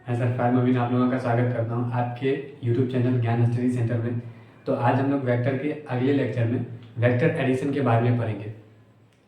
मैं सरफराज मोबिन आप लोगों का स्वागत करता हूँ आपके यूट्यूब चैनल ज्ञान स्टडी सेंटर में। तो आज हम लोग वेक्टर के अगले लेक्चर में वेक्टर एडिशन के बारे में पढ़ेंगे।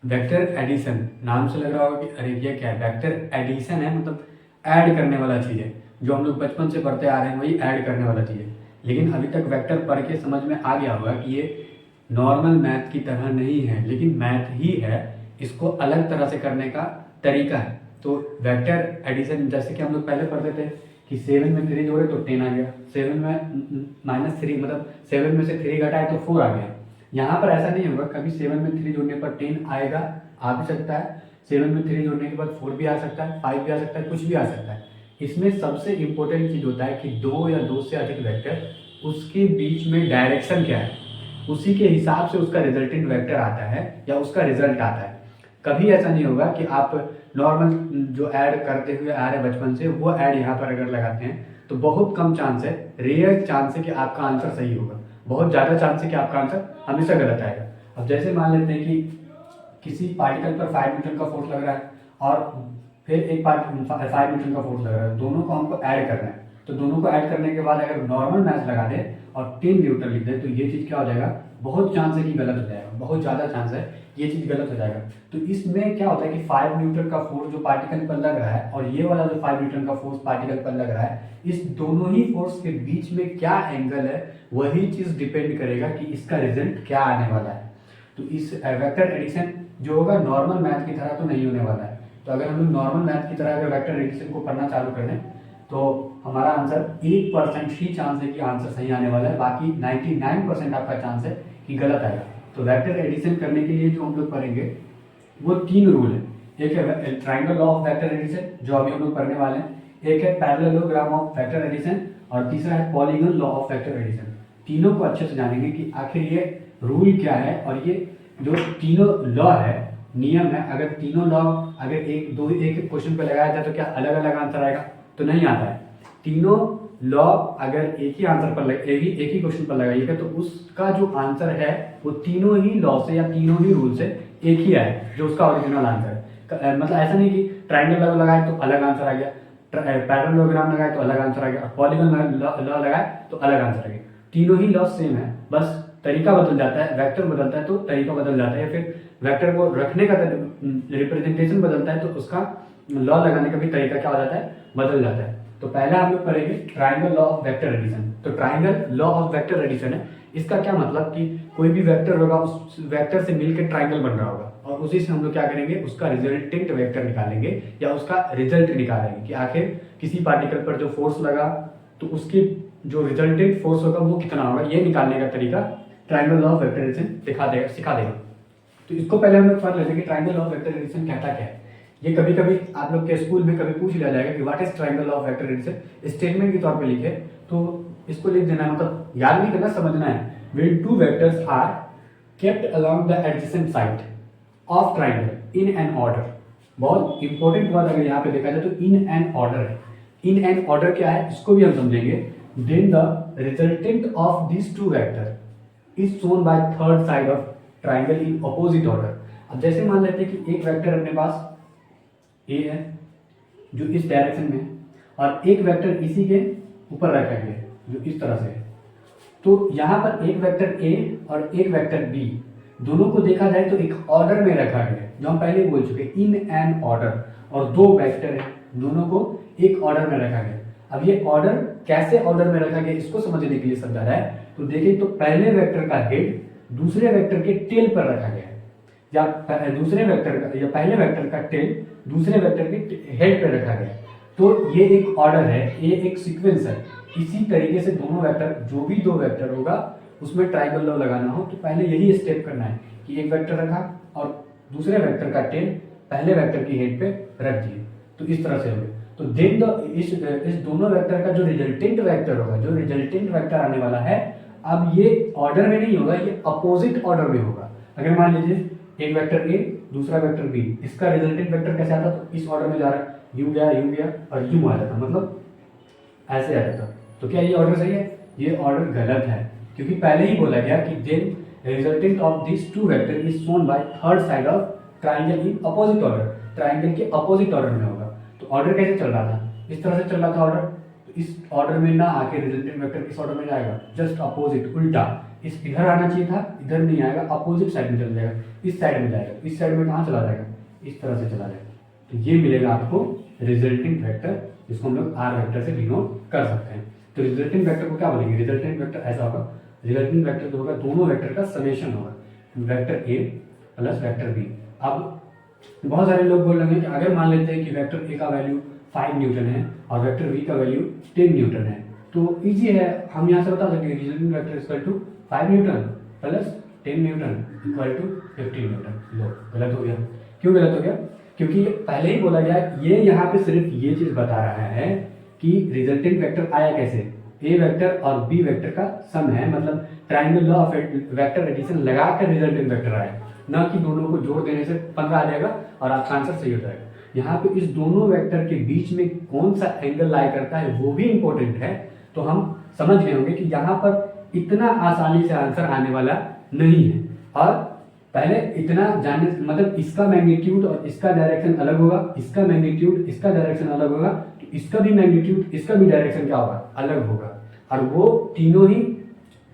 वेक्टर एडिशन नाम से लग रहा होगा कि अरे ये क्या है। वेक्टर एडिशन है मतलब ऐड करने वाला चीज़ है। जो हम लोग बचपन से पढ़ते आ रहे हैं वही ऐड करने वाला चीज़ है। लेकिन अभी तक वेक्टर पढ़ के समझ में आ गया होगा कि ये नॉर्मल मैथ की तरह नहीं है, लेकिन मैथ ही है। इसको अलग तरह से करने का तरीका है। तो वेक्टर एडिशन जैसे कि हम लोग पहले पढ़ते थे कि 7 में 3 जोड़े तो 10 आ गया, 7 में -3 मतलब 7 में से 3 घटाए तो 4 आ गया। यहाँ पर ऐसा नहीं होगा, कभी 7 में 3 जोड़ने पर 10 आएगा, आ भी सकता है। 7 में 3 जोड़ने के बाद 4 भी आ सकता है, 5 भी आ सकता है, कुछ भी आ सकता है। इसमें सबसे इंपॉर्टेंट चीज़ होता है कि 2 या 2 से अधिक वेक्टर, उसके बीच में डायरेक्शन क्या है, उसी के हिसाब से उसका रिजल्टेंट वेक्टर आता है या उसका रिजल्ट आता है। कभी ऐसा नहीं होगा कि आप नॉर्मल जो ऐड करते हुए आ रहे बचपन से वो ऐड यहाँ पर अगर लगाते हैं तो बहुत कम चांस है, रेयर चांस है कि आपका आंसर सही होगा। बहुत ज़्यादा चांस है कि आपका आंसर हमेशा गलत आएगा। अब जैसे मान लेते हैं कि किसी पार्टिकल पर 5 न्यूटन का फोर्स लग रहा है और फिर एक 5 न्यूटन का फोर्स लग रहा है, दोनों को हमको ऐड करना है। तो दोनों को ऐड करने के बाद अगर नॉर्मल मैथ लगा दें और 10 न्यूटन लिख दें तो ये चीज़ क्या हो जाएगा, बहुत चांस है कि गलत हो जाएगा, बहुत ज़्यादा चांस है ये चीज़ गलत हो जाएगा। तो इसमें क्या होता है कि 5 न्यूटन का फोर्स जो पार्टिकल पर लग रहा है और ये वाला जो 5 न्यूटन का फोर्स पार्टिकल पर लग रहा है, इस दोनों ही फोर्स के बीच में क्या एंगल है वही चीज़ डिपेंड करेगा कि इसका रिजल्ट क्या आने वाला है। तो इस वेक्टर एडिशन जो होगा नॉर्मल मैथ की तरह तो नहीं होने वाला है। तो अगर हम लोग नॉर्मल मैथ की तरह अगर वेक्टर एडिशन को पढ़ना चालू कर दें तो हमारा आंसर 1% ही चांस है कि आंसर सही आने वाला है, बाकी 99% आपका चांस है कि गलत आएगा। तो वेक्टर एडिशन करने के लिए जो हम लोग पढ़ेंगे वो 3 रूल है। एक है triangle law of vector addition जो अभी हम लोग पढ़ने वाले हैं, एक है पैरेललोग्राम ऑफ वेक्टर एडिशन और तीसरा है polygon law of vector addition. तीनों को अच्छे से जानेंगे कि आखिर ये रूल क्या है और ये जो तीनों लॉ है, नियम है, अगर तीनों लॉ अगर एक क्वेश्चन पे लगाया जाए तो क्या अलग अलग आंसर आएगा, तो नहीं आता है। तीनों लॉ अगर एक ही आंसर पर एक ही क्वेश्चन पर लगाइएगा तो उसका जो आंसर है वो तीनों ही लॉ से या तीनों ही रूल से एक ही आए जो उसका ओरिजिनल आंसर है। मतलब ऐसा नहीं कि ट्राइंगल लॉ लगाए तो अलग आंसर आ गया, पैरेललोग्राम लगाए तो अलग आंसर आ गया, पॉलीगन लॉ लगाए तो अलग आंसर आ गया। तीनों ही लॉ सेम है, बस तरीका बदल जाता है। वेक्टर बदलता है तो तरीका बदल जाता है, या फिर वेक्टर को रखने का रिप्रेजेंटेशन बदलता है तो उसका लॉ लगाने का भी तरीका क्या हो जाता है, बदल जाता है। तो पहला हम लोग पढ़ेंगे triangle law of vector addition. तो triangle law of vector addition है, इसका क्या मतलब कि कोई भी वेक्टर होगा उस वेक्टर से मिलकर ट्राइंगल बन रहा होगा और उसी से हम लोग क्या करेंगे, उसका रिजल्टेंट वेक्टर निकालेंगे या उसका रिजल्ट निकालेंगे कि आखिर किसी पार्टिकल पर जो फोर्स लगा तो उसकी जो रिजल्टेंट फोर्स होगा वो कितना होगा, ये निकालने का तरीका triangle law of vector addition सिखा देगा। तो इसको पहले हम लोग पढ़ लेते हैं कि triangle law of vector addition कहता क्या है। ये कभी कभी आप लोग के स्कूल में कभी पूछ लिया जाएगा कि what is triangle law of vector addition, statement के तौर पे लिखे तो इसको लिख देना है, मतलब याद नहीं करना, समझना है। When two vectors are kept along the adjacent side of triangle in an order. बहुत इंपॉर्टेंट वर्ड अगर यहाँ पे देखा जाए तो इन एन ऑर्डर है। इन एन ऑर्डर क्या है इसको भी हम समझेंगे। Then the resultant of this two vector is shown by third side of triangle in opposite order. अब जैसे मान लेते हैं कि एक वेक्टर अपने पास ए है जो इस डायरेक्शन में है और एक वेक्टर इसी के ऊपर रखा गया है जो इस तरह से है। तो यहाँ पर एक वेक्टर ए और एक वेक्टर बी दोनों को देखा जाए तो एक ऑर्डर में रखा गया है, जो हम पहले बोल चुके हैं इन एन ऑर्डर। और दो वेक्टर है, दोनों को एक ऑर्डर में रखा गया। अब ये ऑर्डर कैसे ऑर्डर में रखा गया इसको समझने के लिए समझा रहा है। तो देखिए, तो पहले वेक्टर का हेड दूसरे वेक्टर के टेल पर रखा गया है, या दूसरे वेक्टर का या पहले वेक्टर का टेल दूसरे वेक्टर के हेड पर रखा गया है। तो ये एक ऑर्डर है, ये एक सीक्वेंस है। इसी तरीके से दोनों वेक्टर, जो भी दो वेक्टर होगा उसमें ट्राइंगल लॉ लगाना हो तो पहले यही स्टेप करना है कि एक वेक्टर रखा और दूसरे वेक्टर का टेल पहले वेक्टर की हेड पे रख दिए, तो इस तरह से हो गया। तो देन इस दोनों वेक्टर का जो रिजल्टेंट वेक्टर होगा, जो रिजल्टेंट वेक्टर आने वाला है, अब ये ऑर्डर में नहीं होगा, ये अपोजिट ऑर्डर में होगा। अगर मान लीजिए एक वेक्टर ए दूसरा वेक्टर बी, इसका रिजल्टेंट वेक्टर कैसे आता, तो इस ऑर्डर में जा रहा है, यू गया और यू आ जाता, मतलब ऐसे आ जाता। तो क्या ये ऑर्डर सही है? ये ऑर्डर गलत है, क्योंकि पहले ही बोला गया कि then resultant of this two vector is shown by third side of triangle in opposite order. Triangle के अपोजिट ऑर्डर में होगा। तो ऑर्डर कैसे चल रहा था, इस तरह से चल रहा था ऑर्डर, तो इस ऑर्डर में ना आके रिजल्टेंट वेक्टर किस ऑर्डर में जाएगा, जस्ट अपोजिट, उल्टा, इस इधर आना चाहिए था, इधर नहीं आएगा, अपोजिट साइड में चला जाएगा, इस साइड में जाएगा, इस साइड में कहाँ चला जाएगा, इस तरह से चला जाएगा। तो ये मिलेगा आपको रिजल्टेंट वेक्टर, जिसको हम लोग आर वेक्टर से डिनोट कर सकते हैं। तो रिजल्टेंट वेक्टर को क्या बोलेंगे, रिजल्टेंट वेक्टर ऐसा होगा, रिजल्टेंट वेक्टर जो होगा दोनों वेक्टर का समेशन होगा, vector A plus vector B. अब बहुत सारे लोग बोल रहे हैं कि अगर मान लेते हैं कि वेक्टर ए का वैल्यू 5 न्यूटन है और वेक्टर बी का वैल्यू 10 न्यूटन है, तो इजी है, हम यहाँ से बता सकते हैं resultant vector equal to 5 newton plus 10 newton equal to 15 newton. लो, गलत हो गया। क्यों गलत हो गया, क्योंकि पहले ही बोला गया, ये यहाँ पे सिर्फ ये चीज बता रहा है कि रिजल्टेंट वेक्टर आया कैसे, ए वेक्टर और बी वेक्टर का सम है, मतलब triangle law of vector addition लगाकर रिजल्टेंट वेक्टर आया, ना कि दोनों को जोड़ देने से 15 आ जाएगा और आपका आंसर सही हो जाएगा। यहाँ पे इस दोनों वेक्टर के बीच में कौन सा एंगल लाई करता है वो भी इंपॉर्टेंट है। तो हम समझ गए होंगे कि यहाँ पर इतना आसानी से आंसर आने वाला नहीं है, और पहले इतना जानने, मतलब इसका मैग्नीट्यूड और इसका डायरेक्शन अलग होगा, इसका मैग्नीट्यूड इसका डायरेक्शन अलग होगा, तो इसका भी मैग्नीट्यूड इसका भी डायरेक्शन क्या होगा, अलग होगा। और वो तीनों ही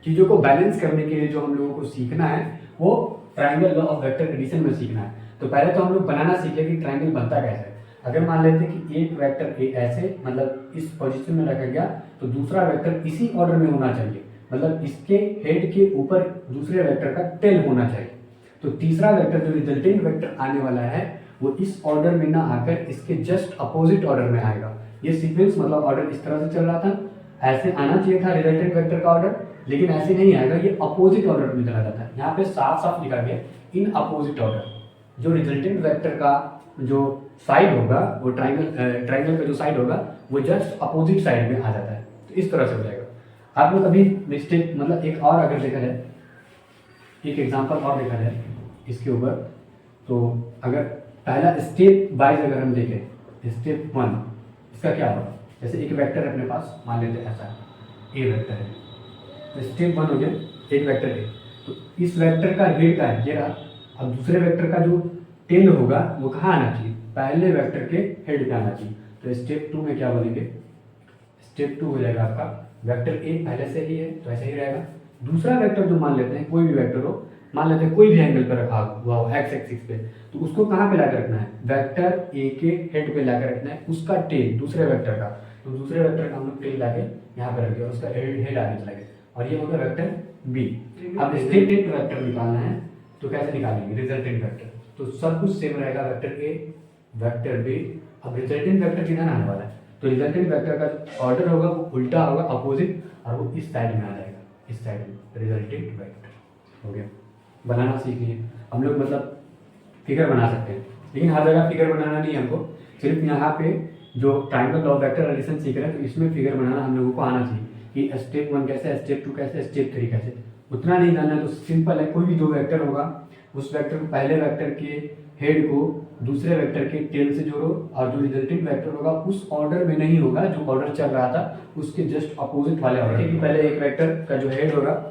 चीजों को बैलेंस करने के लिए जो हम लोगों को सीखना है वो triangle law of vector addition में सीखना है। तो पहले तो हम लोग बनाना सीखे कि ट्राइंगल बनता कैसे है। अगर मान लेते हैं कि एक वेक्टर ए ऐसे, मतलब इस पोजीशन में रखा गया, तो दूसरा वेक्टर इसी ऑर्डर में होना चाहिए, मतलब इसके हेड के ऊपर दूसरे वेक्टर का टेल होना चाहिए। तो तीसरा वेक्टर जो रिजल्टेंट वेक्टर आने वाला है वो इस ऑर्डर में ना आकर इसके जस्ट अपोजिट ऑर्डर में आएगा। ये सीक्वेंस, मतलब ऑर्डर इस तरह से चल रहा था, ऐसे आना चाहिए था रिजल्टेंट वेक्टर का ऑर्डर, लेकिन ऐसे नहीं आएगा, ये अपोजिट ऑर्डर में चला जाता है। यहाँ पे साफ साफ लिखा गया इन अपोजिट ऑर्डर। जो रिजल्टेंट वेक्टर का जो साइड होगा, वो ट्राइंगल का जो साइड होगा वो जस्ट अपोजिट साइड में आ जाता है। तो इस तरह से हो जाएगा। आपने कभी मिस्टेक, मतलब एक और अगर देखा जाए, एक एग्जांपल और देखा जाए इसके ऊपर, तो अगर पहला स्टेप वाइज अगर हम देखें, स्टेप 1 इसका क्या होगा, जैसे एक वेक्टर अपने पास मान लेते हैं ऐसा ए वेक्टर है, तो स्टेप 1 हो गया एक वेक्टर ए, तो इस वेक्टर का हेड का है ये रहा। अब दूसरे वेक्टर का जो टेल होगा वो कहाँ आना चाहिए, पहले वेक्टर के हेड पे आना चाहिए। तो स्टेप 2 में क्या बोलेंगे, स्टेप 2 हो जाएगा आपका, वेक्टर ए पहले से ही है तो ऐसा ही रहेगा। दूसरा वेक्टर जो मान लेते हैं, कोई भी वेक्टर हो, मान लेते हैं कोई भी एंगल पे रखा हुआ हो एक्स एक्सिस पे, तो उसको कहाँ पे लाकर रखना है, वेक्टर ए के हेड पे लाकर रखना है, उसका टेल दूसरे वेक्टर का, तो दूसरे वेक्टर का हम लोग टेल लाके यहाँ पे रख दिया, उसका हेड आगे चला गया, और ये होगा वेक्टर बी। अब रिजल्टेंट वेक्टर निकालना है तो कैसे निकालेंगे रिजल्टेंट वेक्टर, तो सब कुछ सेम रहेगा, वेक्टर ए वेक्टर बी। अब रिजल्टेंट वेक्टर किधर आने वाला है, तो रिजल्टेंट वेक्टर का ऑर्डर होगा वो उल्टा होगा, अपोजिट, और वो इस साइड में आ जाएगा, इस साइड में रिजल्टेंट वेक्टर हो गया। बनाना सीख लिए हम लोग, मतलब फिगर बना सकते हैं, लेकिन हर जगह फिगर बनाना नहीं हमको, सिर्फ यहाँ पे जो triangle law of vector addition सीख रहे हैं तो इसमें फिगर बनाना हम लोगों को आना चाहिए कि स्टेप 1 कैसे, स्टेप 2 कैसे, स्टेप 3 कैसे। उतना नहीं जानना तो सिंपल है, कोई भी दो वेक्टर होगा, उस वेक्टर को पहले वेक्टर के हेड को दूसरे वेक्टर के टेल से जोड़ो, और जो रिजल्टेंट वेक्टर होगा उस ऑर्डर में नहीं होगा जो ऑर्डर चल रहा था, उसके जस्ट अपोजिट वाले ऑर्डर कि पहले एक वेक्टर का जो हेड होगा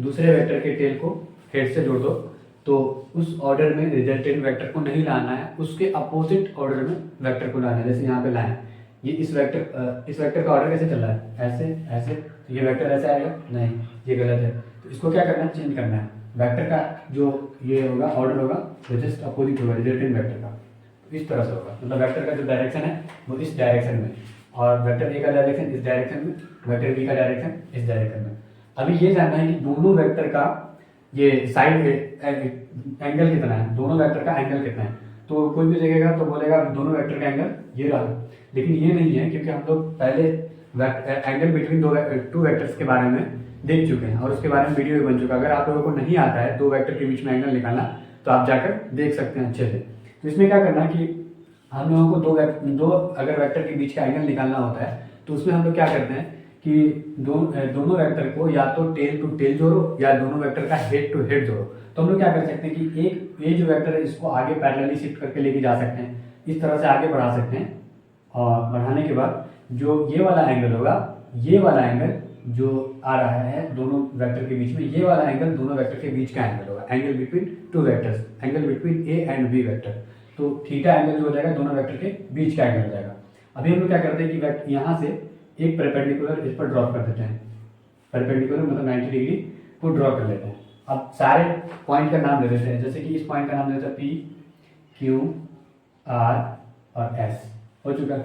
दूसरे वेक्टर के टेल को हेड से जोड़ दो, तो उस ऑर्डर में रिजल्टेंट वेक्टर को नहीं लाना है, उसके अपोजिट ऑर्डर में वेक्टर को लाना है। जैसे यहाँ पे लाए ये इस वेक्टर का ऑर्डर कैसे चल रहा है, ऐसे ऐसे, तो ये वेक्टर ऐसे आएगा नहीं, ये गलत है, तो इसको क्या करना है, चेंज करना है। वेक्टर का जो ये होगा ऑर्डर होगा वो जस्ट अपोजिट होगा रिजल्टेंट वेक्टर का, तो इस तरह से होगा, मतलब वेक्टर का जो डायरेक्शन है वो इस डायरेक्शन में, और वेक्टर ए का डायरेक्शन इस डायरेक्शन में, वेक्टर बी का डायरेक्शन इस डायरेक्शन में। अभी ये जानना है कि दोनों वेक्टर का ये साइड एंगल कितना है, दोनों वेक्टर का एंगल कितना है। तो कोई भी देखेगा तो बोलेगा दोनों वेक्टर का एंगल ये रहा, लेकिन ये नहीं है, क्योंकि हम लोग पहले एंगल बिटवीन टू वेक्टर्स के बारे में देख चुके हैं और उसके बारे में वीडियो भी बन चुका है। अगर आप लोगों को नहीं आता है दो वेक्टर के बीच में एंगल निकालना तो आप जाकर देख सकते हैं अच्छे से। तो इसमें क्या करना है कि हम लोगों को दो अगर वेक्टर के बीच का एंगल निकालना होता है तो उसमें हम लोग क्या करते हैं कि दोनों वेक्टर को या तो टेल टू टेल जोड़ो या दोनों वेक्टर का हेड टू हेड जोड़ो। तो हम लोग क्या कर सकते हैं कि एक ये जो वेक्टर है इसको आगे पैरेलली शिफ्ट करके लेके जा सकते हैं, इस तरह से आगे बढ़ा सकते हैं, और बढ़ाने के बाद जो ये वाला एंगल होगा, ये वाला एंगल जो आ रहा है दोनों वेक्टर के बीच में, ये वाला एंगल दोनों वेक्टर के बीच का एंगल होगा, angle between two vectors, angle between A and B vector. तो थीटा एंगल जो हो जाएगा दोनों वेक्टर के बीच का एंगल हो जाएगा। अभी हम लोग क्या करते हैं कि यहाँ से एक परपेंडिकुलर इस पर ड्रॉ कर देते हैं, परपेंडिकुलर मतलब 90 डिग्री को ड्रॉ कर लेते हैं। अब सारे पॉइंट का नाम ले देते हैं, जैसे कि इस पॉइंट का नाम लेते हैं पी क्यू आर और एस। हो चुका।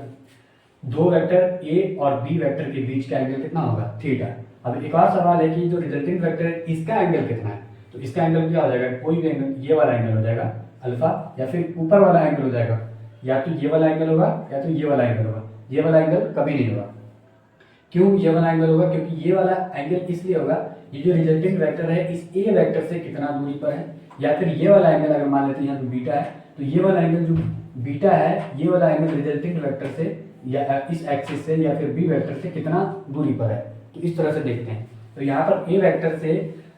दो वेक्टर ए और बी वेक्टर के बीच का एंगल कितना होगा, थीटा। अब एक और सवाल है कि जो रिजल्टिंग वेक्टर है इसका एंगल कितना है, तो इसका एंगल क्या हो जाएगा, कोई भी एंगल, ये वाला एंगल हो जाएगा अल्फा, या फिर ऊपर वाला एंगल हो जाएगा, या तो ये वाला एंगल होगा या तो ये वाला एंगल होगा। ये वाला एंगल कभी नहीं होगा। क्यों ये वाला एंगल होगा, क्योंकि ये वाला एंगल इसलिए होगा, ये जो रिजल्टिंग वेक्टर है इस ए वेक्टर से कितना दूरी पर है, या फिर ये वाला एंगल अगर मान लेते हैं यहाँ पे बीटा है, तो ये वाला एंगल जो बीटा है, ये वाला एंगल रिजल्टिंग वेक्टर से या इस एक्सिस से या फिर बी वेक्टर से कितना दूरी पर है। तो इस तरह से देखते हैं। तो यहाँ पर ए वेक्टर से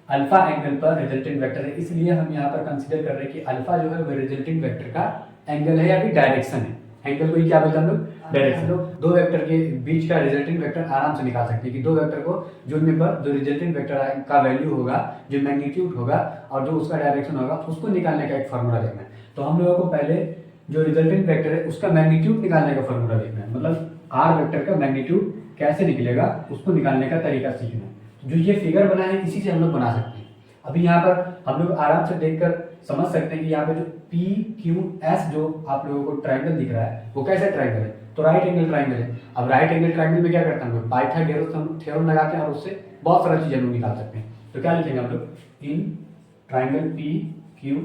अल्फा एंगल पर रिजल्टिंग वेक्टर है, इसलिए हम यहाँ पर कंसीडर कर रहे हैं कि अल्फा जो है वो रिजल्टिंग वेक्टर का एंगल है या फिर डायरेक्शन है। एंगल को ही क्या बोलते हैं हम लोग, डायरेक्शन। दो वेक्टर के बीच का रिजल्टिंग वेक्टर आराम से निकाल सकते हैं कि दो वेक्टर को जोड़ने पर जो रिजल्टिंग वेक्टर का वैल्यू होगा, जो मैग्नीट्यूड होगा और जो उसका डायरेक्शन होगा, उसको निकालने का एक फॉर्मूला देखना है। तो हम लोगों को पहले जो रिजल्टिंग वेक्टर है उसका मैग्नीट्यूड निकालने का फॉर्मूला देखना है, मतलब आर वेक्टर का मैग्नीट्यूड कैसे निकलेगा उसको निकालने का तरीका सीखना है। तो जो ये फिगर बना है इसी से हम लोग बना सकते हैं। अभी यहाँ पर हम लोग आराम से देखकर समझ सकते हैं कि यहाँ पे जो पी क्यू एस जो आप लोगों को ट्राइंगल दिख रहा है वो कैसे ट्राइंगल है, तो राइट एंगल ट्राइंगल है। अब राइट एंगल ट्राइंगल में क्या करते हैं हम लोग, पाइथागोरस थ्योरम लगाते हैं और उससे बहुत सारा चीजें हम निकाल सकते हैं। तो क्या लिखेंगे हम लोग, in triangle P Q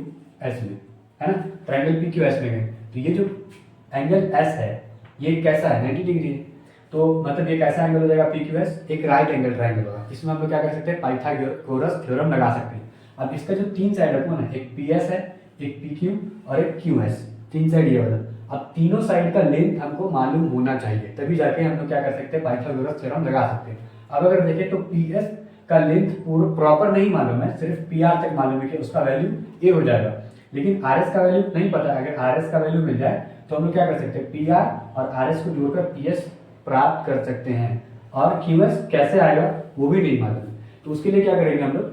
S में, है ना, ट्राइंगल पी क्यू एस में गए तो ये जो एंगल एस है ये कैसा है, 90 डिग्री है। तो मतलब ये कैसा एंगल हो जाएगा, पी क्यू एस, एक राइट एंगल ट्राइंगल होगा। इसमें हम लोग क्या कर सकते हैं, पाइथागोरस थ्योरम लगा सकते हैं। अब इसका जो तीन साइड है कौन है, एक पी एस है, एक पी क्यू और एक क्यू एस, तीन साइड ये वाला। अब तीनों साइड का लेंथ हमको मालूम होना चाहिए, तभी जाके हम लोग क्या कर सकते हैं, पाइथागोरस थ्योरम लगा सकते हैं। अब अगर देखें तो पी एस का लेंथ पूरा प्रॉपर नहीं मालूम है, सिर्फ पी आर तक मालूम है कि उसका वैल्यू ए हो जाएगा, लेकिन आर एस का वैल्यू नहीं पता। अगर आर एस का वैल्यू मिल जाए तो हम लोग क्या कर सकते हैं, पी आर और आर एस को जोड़कर पी एस प्राप्त कर सकते हैं। और क्यू एस कैसे आएगा वो भी नहीं मालूम है, तो उसके लिए क्या करेंगे हम लोग,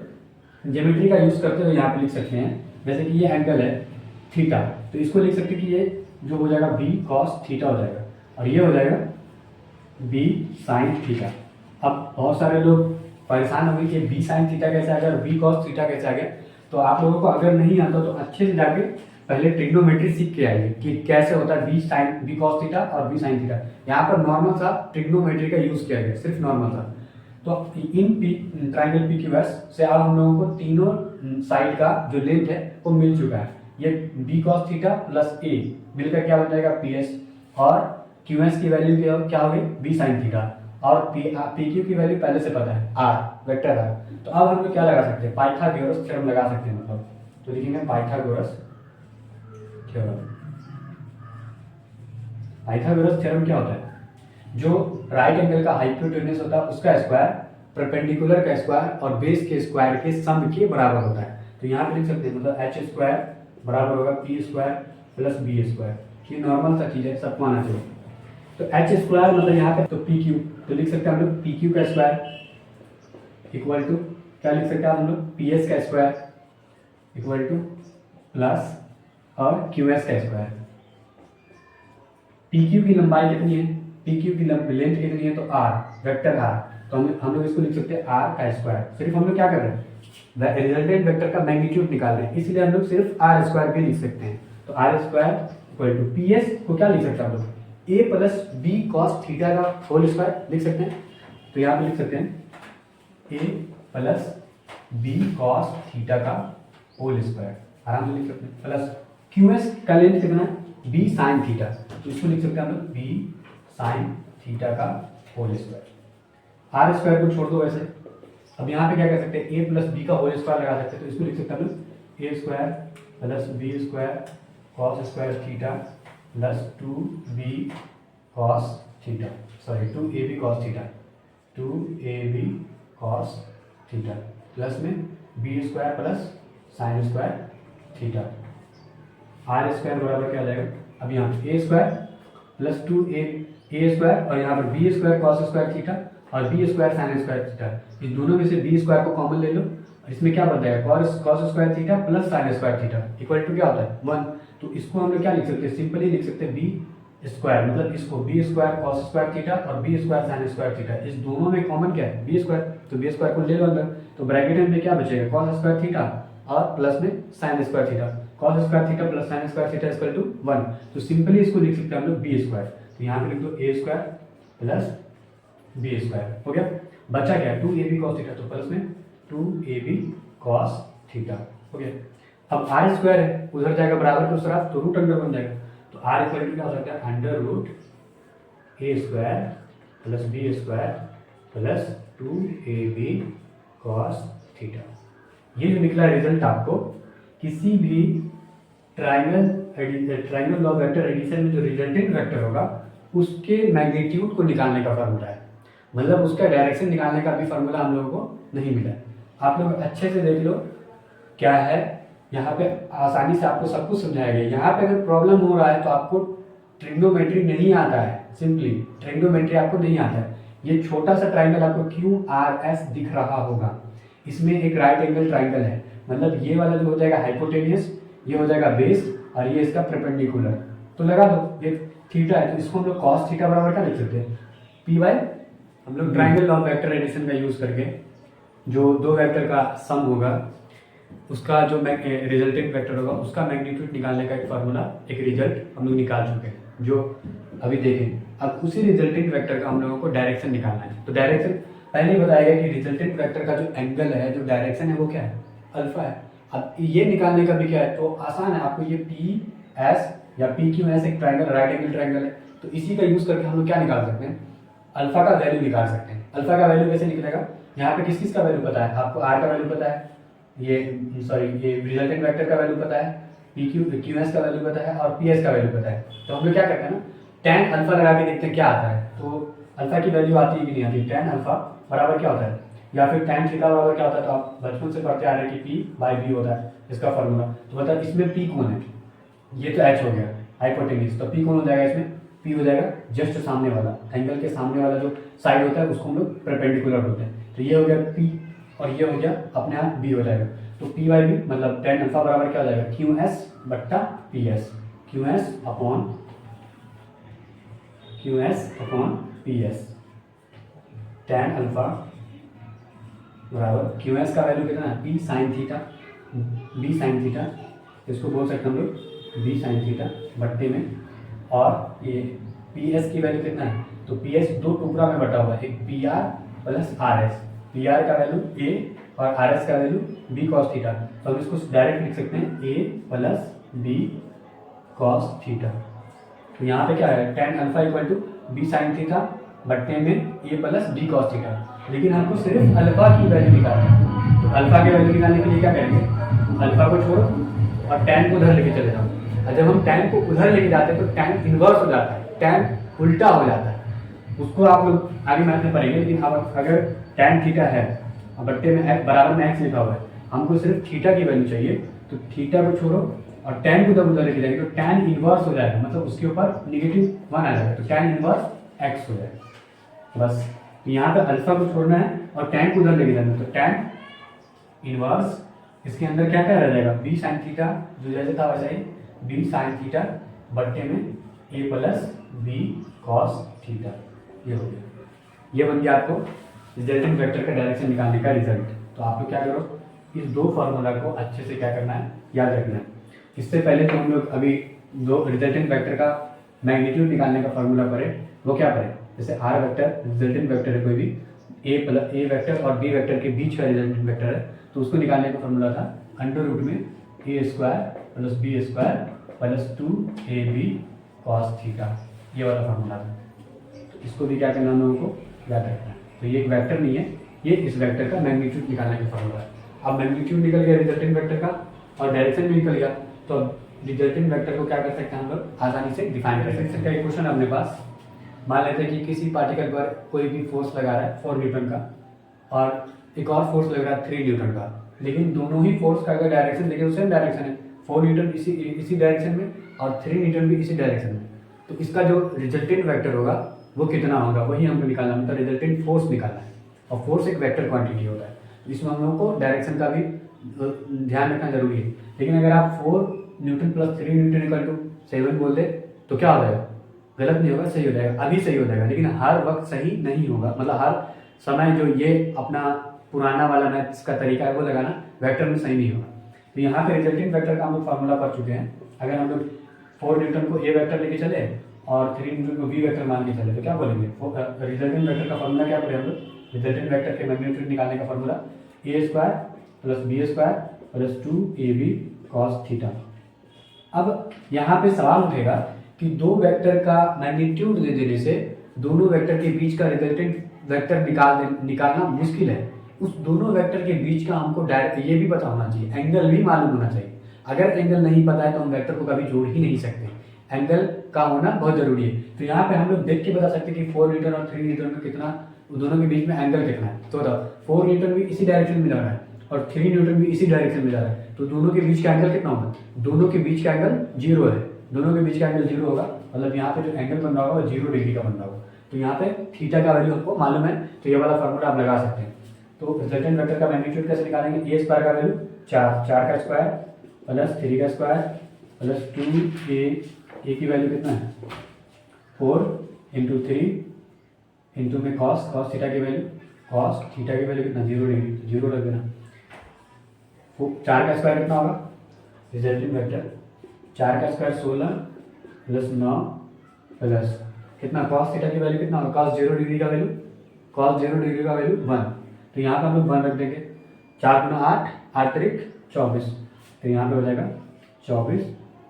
ज्योमेट्री का यूज करते हुए यहाँ पे लिख सकते हैं। जैसे कि ये एंगल है थीटा, तो इसको लिख सकते हैं कि ये जो हो जाएगा बी कॉस थीटा हो जाएगा और ये हो जाएगा बी साइन थीटा। अब बहुत सारे लोग परेशान हो गए कि बी साइन थीटा कैसे आ गया और बी कॉस थीटा कैसे आ गया। तो आप लोगों को अगर नहीं आता तो अच्छे से जाके पहले ट्रिग्नोमेट्री सीख के आइए कि कैसे होता है बी कॉस थीटा और बी साइन थीटा। यहाँ पर नॉर्मल सा ट्रिग्नोमेट्री का यूज किया गया, सिर्फ नॉर्मल सा। तो in triangle P Q S से अब हम लोगों को तीनों साइड का जो लेंथ है वो मिल चुका है। ये बी कॉस थीटा प्लस ए मिलकर क्या बन जाएगा पी एस, और क्यू एस की वैल्यू क्या होगी, बी साइन थीटा, और पी क्यू की वैल्यू पहले से पता है आर वेक्टर आर। तो अब हम लोग क्या लगा सकते हैं, पाइथागोरस थ्योरम लगा सकते हैं। मतलब तो लिखेंगे पाइथागोरस थ्योरम। पाइथागोरस थ्योरम क्या होता है, जो राइट एंगल का हाइपोटेन्यूज होता है उसका स्क्वायर परपेंडिकुलर का स्क्वायर और बेस के स्क्वायर के सम के बराबर होता है। तो यहाँ पे लिख सकते हैं मतलब एच स्क्वायर बराबर होगा P square plus B square. ये नॉर्मल सा चीज है, सबको आना चाहिए। तो एच स्क्वायर मतलब यहाँ पे तो पी क्यू, तो लिख सकते हैं हम लोग पी क्यू का स्क्वायर इक्वल टू क्या लिख सकते हैं हम लोग, पी एस का स्क्वायर इक्वल टू प्लस और क्यू एस का स्क्वायर। पी क्यू की लंबाई कितनी है, पी क्यू की लेंथ कितनी है, तो आर वेक्टर आर, तो हम लोग इसको लिख सकते हैं आर का स्क्वायर। सिर्फ हम लोग क्या कर रहे हैं, रिजल्टेंट वेक्टर का मैग्नीट्यूड निकाल रहे हैं, इसलिए हम लोग सिर्फ आर स्क्वायर भी लिख सकते हैं। तो R square equal to P S को क्या लिख सकते हैं हम लोग, A plus B cos theta का होल स्क्वायर लिख सकते हैं। तो यहाँ पे लिख सकते हैं A plus B cos theta का होल स्क्वायर, आराम से लिख सकते हैं, प्लस क्यू एस का लेंथ कितना है, बी साइन थीटा, तो इसको लिख सकते हैं हम लोग बी साइन थीटा का होल स्क्वायर। आर स्क्वायर को छोड़ दो वैसे। अब यहाँ पे क्या कर सकते हैं, ए प्लस बी का होल स्क्वायर लगा सकते हैं, तो इसको लिख सकते हैं हम लोग a square plus B square cos square theta plus 2b cos theta, sorry 2ab cos theta, 2ab cos theta plus में b square plus sine square theta. R square बराबर क्या आ जाएगा, अब यहाँ ए स्क्वायर प्लस 2a स्क्वायर और यहाँ पर b square cos square theta और b square sine square theta. इस दोनों में से बी स्क्वायर को कॉमन ले लो, इसमें क्या बन जाएगा cos square theta plus sine square theta equal to क्या होता है 1। तो इसको हम लोग क्या लिख सकते हैं, सिंपली लिख सकते हैं बी स्क्वायर, मतलब इसको b square cos square theta और b square sine square theta, इस दोनों में कॉमन क्या है, बी स्क्वायर, तो बी स्क्वायर को ले लो अंदर, तो ब्रैकेट में क्या बचेगा, कॉस स्क्वायर थीटा और प्लस में sine square theta, cos square theta plus sine square theta equal to 1। तो सिंपली इसको लिख सकते हैं हम लोग बी स्क्वायर, तो यहाँ पे लिख दो ए स्क्वायर प्लस बी स्क्वायर, हो गया। बचा क्या, 2ab cos थीटा, तो प्लस में 2ab cos थीटा, हो गया। अब आर स्क्वायर है, उधर जाएगा बराबर के उस तरफ, तो रूट अंडर बन जाएगा, तो आर इक्वल टू क्या हो सकता है, under root a square plus B square plus 2ab cos theta. ये जो निकला रिजल्ट आपको किसी भी ट्राइंगल लॉ वेक्टर एडिशन में जो रिजल्टेंट वेक्टर होगा उसके मैग्नीट्यूड को निकालने का फार्मूला है, मतलब उसका डायरेक्शन निकालने का भी फार्मूला हम लोगों को नहीं मिला। आप लोग अच्छे से देख लो क्या है, यहाँ पे आसानी से आपको सब कुछ समझाया गया। यहाँ पे अगर प्रॉब्लम हो रहा है तो आपको ट्रिग्नोमेट्री नहीं आता है, सिंपली ट्रिग्नोमेट्री आपको नहीं आता है। ये छोटा सा ट्राइंगल आपको क्यू आर एस दिख रहा होगा, इसमें एक राइट एंगल ट्राइंगल है, मतलब ये वाला जो हो जाएगा हाइपोटेनियस, ये हो जाएगा बेस और ये इसका परपेंडिकुलर, तो लगा दो ये थीटा है, तो इसको हम लोग कॉस थीटा बराबर क्या लिख सकते हैं, पी बाई, हम लोग ट्राइंगल लॉ वेक्टर एडिशन का यूज करके जो दो वेक्टर का सम होगा उसका जो रिजल्टेंट वेक्टर होगा उसका मैग्नीट्यूड निकालने का एक फार्मूला, एक रिजल्ट हम लोग निकाल चुके हैं, जो अभी देखें। अब उसी रिजल्टेंट वेक्टर का हम लोगों को डायरेक्शन निकालना है, तो डायरेक्शन पहले ही बताया गया कि रिजल्टेंट वेक्टर का जो एंगल है, जो डायरेक्शन है वो क्या है, अल्फा है। अब ये निकालने का भी क्या है, तो आसान है, आपको ये पी एस या पी क्यू एस एक ट्राइंगल, राइट एंगल ट्राइंगल है, तो इसी का यूज करके हम लोग क्या निकाल सकते हैं, अल्फा का वैल्यू निकाल सकते हैं। अल्फा का वैल्यू कैसे निकलेगा, यहाँ पे किस किस का वैल्यू पता है आपको, आर का वैल्यू पता है, ये रिजल्टेंट वेक्टर का वैल्यू पता है, पी क्यू एस का वैल्यू पता है और पी एस का वैल्यू पता है। तो हम लोग क्या करते हैं ना, tan अल्फा लगा के देखते हैं क्या आता है, तो अल्फा की वैल्यू आती है कि नहीं आती, tan अल्फा बराबर क्या होता है, या फिर tan थीटा बराबर क्या होता है, तो आप बचपन से पढ़ते आ रहे हैं कि p बाई बी होता है इसका फॉर्मूला। तो बताओ इसमें p कौन है, ये तो h हो गया हाइपोटेन्यूज, तो p कौन हो जाएगा इसमें, p हो जाएगा जस्ट सामने वाला, एंगल के सामने वाला जो साइड होता है उसको हम लोग परपेंडिकुलर बोलते हैं। तो ये हो गया p और ये हो गया अपने आप b हो जाएगा, तो p बाई बी मतलब tan अल्फा बराबर क्या हो जाएगा, क्यू एस बट्टा P S, Q S upon P S, tan alpha बराबर क्यू एस का वैल्यू कितना है, बी साइन थीटा, इसको बोल सकते हैं हम लोग बी साइन थीटा बट्टे में, और ये पी एस की वैल्यू कितना है, तो पी एस दो टुकड़ा में बटा हुआ है, एक P R plus R S, P R का वैल्यू ए और आर एस का वैल्यू बी कॉस थीटा, तो हम इसको डायरेक्ट लिख सकते हैं A plus B cos theta. तो यहाँ पे क्या है, tan alpha equal to B sine theta बट्टे में A plus B cos theta, लेकिन हमको सिर्फ अल्फा की वैल्यू निकालनी है, तो अल्फा की वैल्यू निकालने के लिए क्या करेंगे, अल्फा को छोड़ो और tan को उधर लेके चले जाओ, और जब हम tan को उधर लेके जाते हैं तो tan इन्वर्स हो जाता है, tan उल्टा हो जाता है, उसको आप लोग आगे मैथ में पढ़ेंगे। लेकिन अब अगर tan थीटा है और बट्टे में बराबर में x लिखा हुआ है, हमको सिर्फ थीटा की वैल्यू चाहिए, तो थीटा को छोड़ो और tan को जब उधर लेके जाएंगे तो tan इनवर्स हो जाएगा, मतलब उसके ऊपर -1 आ जाएगा, तो tan इनवर्स x हो जाएगा। बस यहाँ पे अल्फा को छोड़ना है और tan को उधर लेके जाना है, तो tan इनवर्स इसके अंदर क्या क्या रह जाएगा, बी साइन थीटा जो जैसे था वैसा ही, बी साइन थीटा बट्टे में A plus B cos theta, ये हो गया। ये बन गया आपको रिजल्टेंट वेक्टर का डायरेक्शन निकालने का रिजल्ट। तो आप लोग क्या करो, इस दो फार्मूला को अच्छे से क्या करना है, याद रखना है। इससे पहले तो हम लोग अभी दो रिजल्टेंट वेक्टर का मैग्नीट्यूड निकालने का फार्मूला पढ़े, वो क्या पढ़े, जैसे आर वेक्टर रिजल्टेंट वेक्टर है कोई भी, ए वेक्टर और बी वेक्टर के बीच का रिजल्टेंट वेक्टर है, तो उसको निकालने का फार्मूला था अंडर रूट में a square plus B square plus 2ab cos theta, ये वाला फार्मूला था। तो इसको भी क्या करना हम लोगों को याद रखना है। तो ये एक वेक्टर नहीं है, ये इस वेक्टर का मैग्नीट्यूड निकालने का फार्मूला है। अब मैग्नीट्यूड निकल गया रिजल्टेंट वेक्टर का और डायरेक्शन भी निकल गया, तो रिजल्टेंट वेक्टर को क्या कर सकते हैं हम लोग, आसानी से डिफाइन कर सकते हैं। का एक क्वेश्चन अपने पास, मान लेते हैं कि किसी पार्टिकल पर कोई भी फोर्स लगा रहा है 4 न्यूटन का और एक और फोर्स लग रहा है 3 न्यूटन का, लेकिन दोनों ही फोर्स का अगर डायरेक्शन देखें तो सेम डायरेक्शन है, 4 न्यूटन इसी डायरेक्शन में और 3 न्यूटन भी इसी डायरेक्शन में, तो इसका जो रिजल्टेंट वेक्टर होगा वो कितना होगा, वही हमको निकालना, मतलब रिजल्टेंट फोर्स निकालना है। और फोर्स एक वेक्टर क्वांटिटी होता है, तो इसमें हम लोगों को डायरेक्शन का भी ध्यान रखना जरूरी है। लेकिन अगर आप 4 newton plus 3 newton equal to 7 बोल दे तो क्या हो जाएगा, गलत नहीं होगा, सही हो जाएगा, अभी सही हो जाएगा, लेकिन हर वक्त सही नहीं होगा। मतलब हर समय जो ये अपना पुराना वाला मैथ्स का तरीका है वो लगाना वेक्टर में सही नहीं होगा। तो यहाँ पे रिजल्टेंट वेक्टर का हम लोग फार्मूला पढ़ चुके हैं। अगर हम लोग 4 न्यूटन को ए वेक्टर लेके चले और 3 न्यूटन को बी वेक्टर मान के चले तो क्या बोलेंगे? रिजल्टेंट वेक्टर का फार्मूला क्या पढ़े हम लोग? रिजल्टेंट वेक्टर के मैग्नीट्यूड निकालने का formula a square plus B square plus 2ab cos theta. अब यहाँ पे सवाल उठेगा कि दो वेक्टर का मैग्नीट्यूड दे देने से दोनों वेक्टर के बीच का रिजल्टेंट वेक्टर निकालना मुश्किल है। उस दोनों वेक्टर के बीच का हमको डायरेक्ट ये भी पता होना चाहिए, एंगल भी मालूम होना चाहिए। अगर एंगल नहीं पता है तो हम वेक्टर को कभी जोड़ ही नहीं सकते, एंगल का होना बहुत जरूरी है। तो यहाँ पे हम लोग देख के बता सकते हैं कि 4 न्यूटन और 3 न्यूटन में कितना, दोनों के बीच में एंगल कितना है। तो बताओ 4 न्यूटन भी इसी डायरेक्शन में जा रहा है और 3 न्यूटन भी इसी डायरेक्शन में जा रहा है, तो दोनों के बीच का एंगल कितना होगा? दोनों के बीच का एंगल 0 है, दोनों के बीच का एंगल 0 होगा, मतलब यहाँ पे जो एंगल बन रहा होगा 0 डिग्री का बन रहा होगा। तो यहाँ पे थीटा का वैल्यू हमको मालूम है, तो ये वाला फार्मूला आप लगा सकते हैं। तो रिजल्टेंट वेक्टर का मैग्नीट्यूड कैसे निकालेंगे? ए स्क्वायर का वैल्यू 4 का स्क्वायर प्लस 3 का स्क्वायर प्लस 2a की वैल्यू कितना है? 4 इंटू 3 इंटू में कॉस थीटा की वैल्यू, कॉस थीटा की वैल्यू कितना? 0 डिग्री, 0 रख देना। 4 का स्क्वायर कितना होगा? रिजल्टेंट वेक्टर 4 का स्क्वायर 16 प्लस 9 प्लस कितना? कॉस थीटा की वैल्यू कितना होगा? कॉस 0 डिग्री का वैल्यू, कॉस 0 डिग्री का वैल्यू 1। तो यहाँ पर हम लोग 1 रख देंगे। 4 गुना 8, 8 त्रिक 24, तो यहाँ पे हो जाएगा 24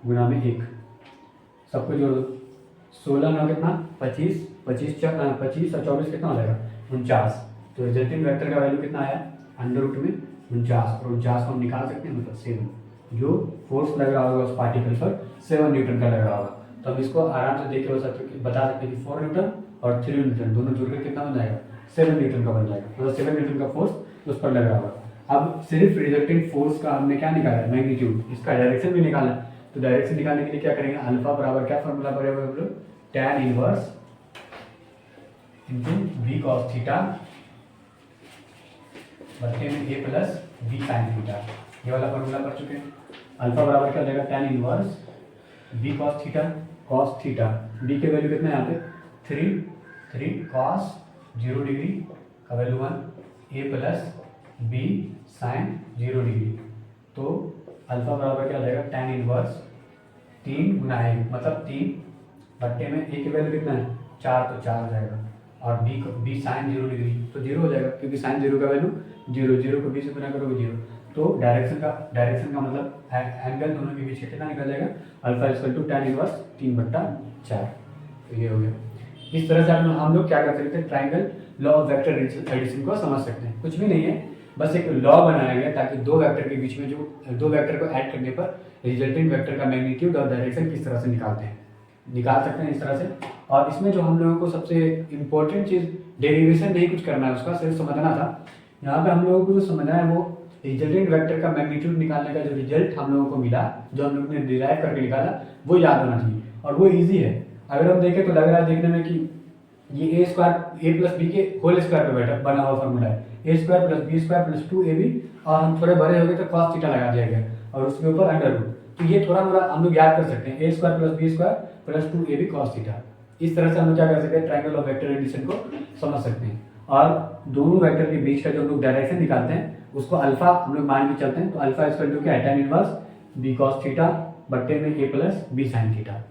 गुना में 1, सबको जोड़ दो। 16 9 कितना? 25, 25 और 24 कितना हो जाएगा? 49। तो रिजल्टेंट वेक्टर का वैल्यू कितना आया? अंडर रूट में 49, और 49 को हम निकाल सकते हैं, मतलब 7, जो फोर्स लग रहा होगा उस पार्टिकल पर 7 न्यूटन का लग रहा होगा। तो हम इसको आराम से देख के बता सकते हैं कि 4 न्यूटन और 3 न्यूटन दोनों जुड़कर कितना बन जाएगा? 7 न्यूटन का बन जाएगा, मतलब 7 न्यूटन का फोर्स उस पर लग रहा होगा। अब सिर्फ रिजल्टेंट फोर्स का हमने क्या निकाला? मैग्नीट्यूड, इसका डायरेक्शन भी निकाला। तो डायरेक्शन निकालने के लिए क्या करेंगे? अल्फा बराबर क्या फॉर्मूला पड़ेगा हम लोग? tan inverse into B cos theta बटे में A plus B sine theta, ये वाला फॉर्मूला पढ़ चुके हैं। अल्फा बराबर क्या हो जाएगा? tan inverse B cos theta, B के वैल्यू कितना है यहाँ पे? 3 कॉस 0 डिग्री का value 1, A plus B sine 0 degree. तो अल्फा बराबर क्या हो जाएगा? tan इनवर्स 3 गुना 1, मतलब 3 बट्टे में ए की वैल्यू कितना है? 4, तो 4 हो जाएगा, और बी साइन 0 डिग्री तो 0 हो जाएगा, क्योंकि साइन 0 का वैल्यू 0 को बी से गुना करोगे 0। तो डायरेक्शन का मतलब एंगल दोनों के बीच का कितना निकल जाएगा? Alpha equal to tan inverse 3/4। तो ये हो गया। इस तरह से हम लोग क्या कर सकते हैं? Triangle law of vector addition को समझ सकते हैं। कुछ भी नहीं है, बस एक लॉ बनाया गया ताकि दो वेक्टर के बीच में जो दो वेक्टर को ऐड करने पर रिजल्टेंट वेक्टर का मैग्नीट्यूड और डायरेक्शन किस तरह से निकाल सकते हैं इस तरह से। और इसमें जो हम लोगों को सबसे इम्पोर्टेंट चीज़, डेरिवेशन नहीं कुछ करना है, उसका सिर्फ समझना था। यहाँ पे हम लोगों को जो समझना है वो रिजल्टेंट वेक्टर का मैग्नीट्यूड निकालने का जो रिजल्ट हम लोगों को मिला, जो हम लोग ने डिराइव करके निकाला, वो याद होना चाहिए, और वो ईजी है। अगर हम देखें तो लग रहा है देखने में कि ये a square a plus b के होल स्क्वायर पे बना हुआ फॉर्मूला है, a square plus B square plus 2ab, और हम थोड़े बड़े हो गए तो कॉस थीटा लगा दिया गया और उसके ऊपर अंडर रूट। तो ये थोड़ा मोड़ा हम लोग याद कर सकते हैं, a square plus B square plus 2ab cos theta. इस तरह से हम लोग क्या कर सकते हैं? ट्राइंगल ऑफ वेक्टर एडिशन को समझ सकते हैं। और दोनों वेक्टर के बीच का जो हम लोग डायरेक्शन निकालते हैं उसको अल्फा हम लोग मान के चलते हैं। तो अल्फा इक्वल टू क्या है? tan inverse B cos theta बट्टे में A plus B sine theta.